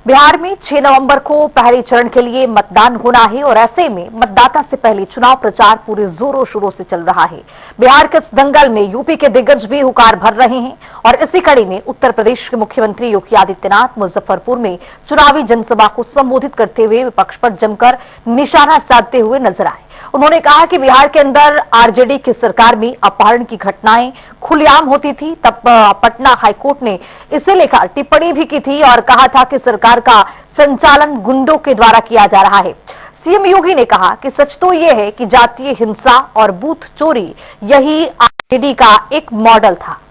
बिहार में 6 नवंबर को पहले चरण के लिए मतदान होना है और ऐसे में मतदाता से पहले चुनाव प्रचार पूरे जोरों शोरों से चल रहा है। बिहार के इस दंगल में यूपी के दिग्गज भी हुकार भर रहे हैं और इसी कड़ी में उत्तर प्रदेश के मुख्यमंत्री योगी आदित्यनाथ मुजफ्फरपुर में चुनावी जनसभा को संबोधित करते हुए विपक्ष पर जमकर निशाना साधते हुए नजर आए। उन्होंने कहा कि बिहार के अंदर आरजेडी की सरकार में अपहरण की घटनाएं खुलेआम होती थी, तब पटना हाईकोर्ट ने इसे लेकर टिप्पणी भी की थी और कहा था कि सरकार का संचालन गुंडों के द्वारा किया जा रहा है। सीएम योगी ने कहा कि सच तो यह है कि जातीय हिंसा और बूथ चोरी यही आरजेडी का एक मॉडल था।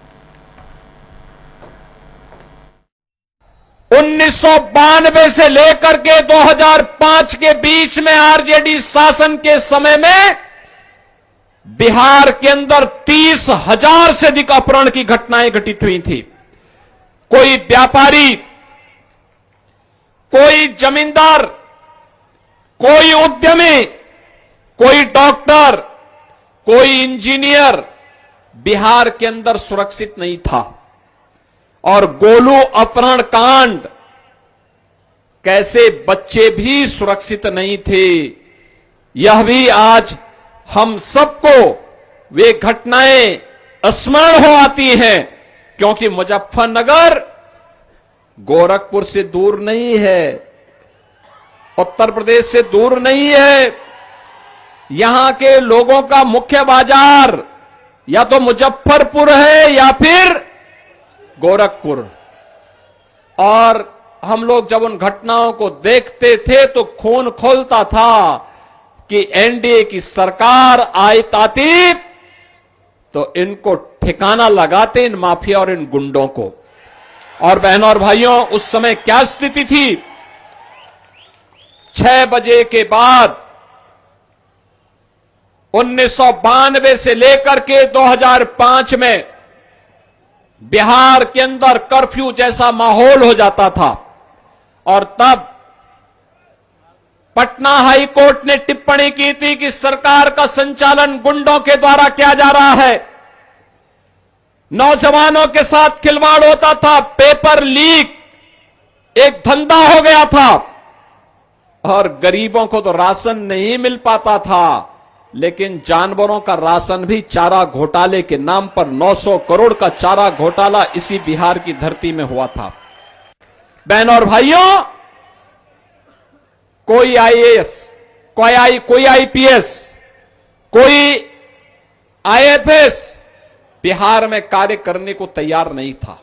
1992 से लेकर के 2005 के बीच में आरजेडी शासन के समय में बिहार के अंदर 30,000 से अधिक अपहरण की घटनाएं घटित हुई थी। कोई व्यापारी, कोई जमींदार, कोई उद्यमी, कोई डॉक्टर, कोई इंजीनियर बिहार के अंदर सुरक्षित नहीं था। और गोलू अपहरण कांड, कैसे बच्चे भी सुरक्षित नहीं थे, यह भी आज हम सबको वे घटनाएं स्मरण हो आती हैं, क्योंकि मुजफ्फरनगर गोरखपुर से दूर नहीं है, उत्तर प्रदेश से दूर नहीं है। यहां के लोगों का मुख्य बाजार या तो मुजफ्फरपुर है या फिर गोरखपुर। और हम लोग जब उन घटनाओं को देखते थे तो खून खौलता था कि एनडीए की सरकार आती तो इनको ठिकाना लगाते, इन माफिया और इन गुंडों को। और बहनों और भाइयों, उस समय क्या स्थिति थी? 6 बजे के बाद 1992 से लेकर के 2005 में बिहार के अंदर कर्फ्यू जैसा माहौल हो जाता था। और तब पटना हाई कोर्ट ने टिप्पणी की थी कि सरकार का संचालन गुंडों के द्वारा किया जा रहा है, नौजवानों के साथ खिलवाड़ होता था, पेपर लीक एक धंधा हो गया था और गरीबों को तो राशन नहीं मिल पाता था, लेकिन जानवरों का राशन भी चारा घोटाले के नाम पर 900 करोड़ का चारा घोटाला इसी बिहार की धरती में हुआ था। बहनों और भाइयों, कोई आईएएस, कोई आईपीएस, कोई आईएफएस बिहार में कार्य करने को तैयार नहीं था,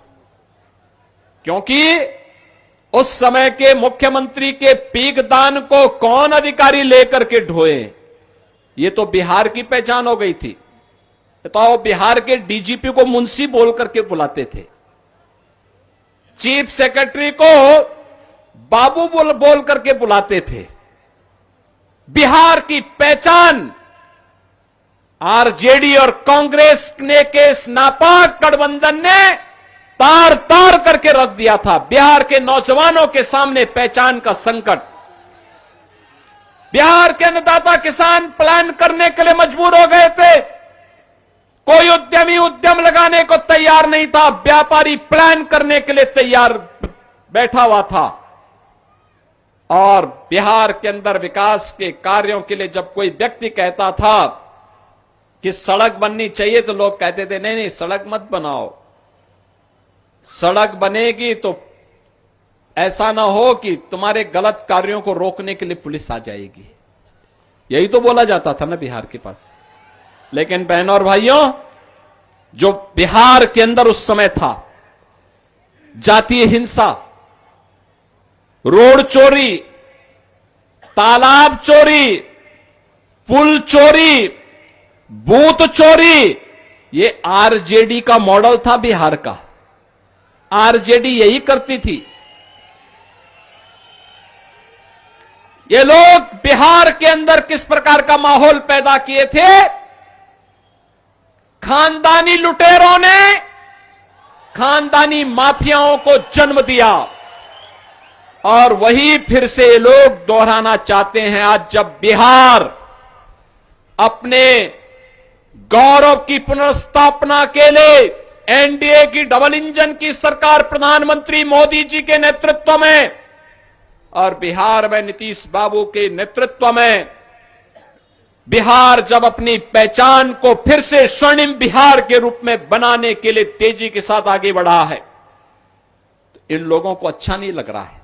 क्योंकि उस समय के मुख्यमंत्री के पीकदान को कौन अधिकारी लेकर के ढोए, ये तो बिहार की पहचान हो गई थी। तो बिहार के डीजीपी को मुंशी बोल करके बुलाते थे, चीफ सेक्रेटरी को बाबू बोल करके बुलाते थे। बिहार की पहचान आरजेडी और कांग्रेस ने के इस नापाक गठबंधन ने तार तार करके रख दिया था। बिहार के नौजवानों के सामने पहचान का संकट। बिहार के अन्नदाता किसान प्लान करने के लिए मजबूर हो गए थे। कोई उद्यमी उद्यम लगाने को तैयार नहीं था, व्यापारी प्लान करने के लिए तैयार बैठा हुआ था। और बिहार के अंदर विकास के कार्यों के लिए जब कोई व्यक्ति कहता था कि सड़क बननी चाहिए, तो लोग कहते थे नहीं नहीं सड़क मत बनाओ, सड़क बनेगी तो ऐसा ना हो कि तुम्हारे गलत कार्यों को रोकने के लिए पुलिस आ जाएगी। यही तो बोला जाता था ना बिहार के पास। लेकिन बहनों और भाइयों, जो बिहार के अंदर उस समय था, जातीय हिंसा, रोड चोरी, तालाब चोरी, पुल चोरी, बूथ चोरी, ये आरजेडी का मॉडल था बिहार का। आरजेडी यही करती थी। ये लोग बिहार के अंदर किस प्रकार का माहौल पैदा किए थे? खानदानी लुटेरों ने खानदानी माफियाओं को जन्म दिया और वही फिर से ये लोग दोहराना चाहते हैं। आज जब बिहार अपने गौरव की पुनर्स्थापना के लिए एनडीए की डबल इंजन की सरकार प्रधानमंत्री मोदी जी के नेतृत्व में और बिहार में नीतीश बाबू के नेतृत्व में बिहार जब अपनी पहचान को फिर से स्वर्णिम बिहार के रूप में बनाने के लिए तेजी के साथ आगे बढ़ा है, तो इन लोगों को अच्छा नहीं लग रहा है।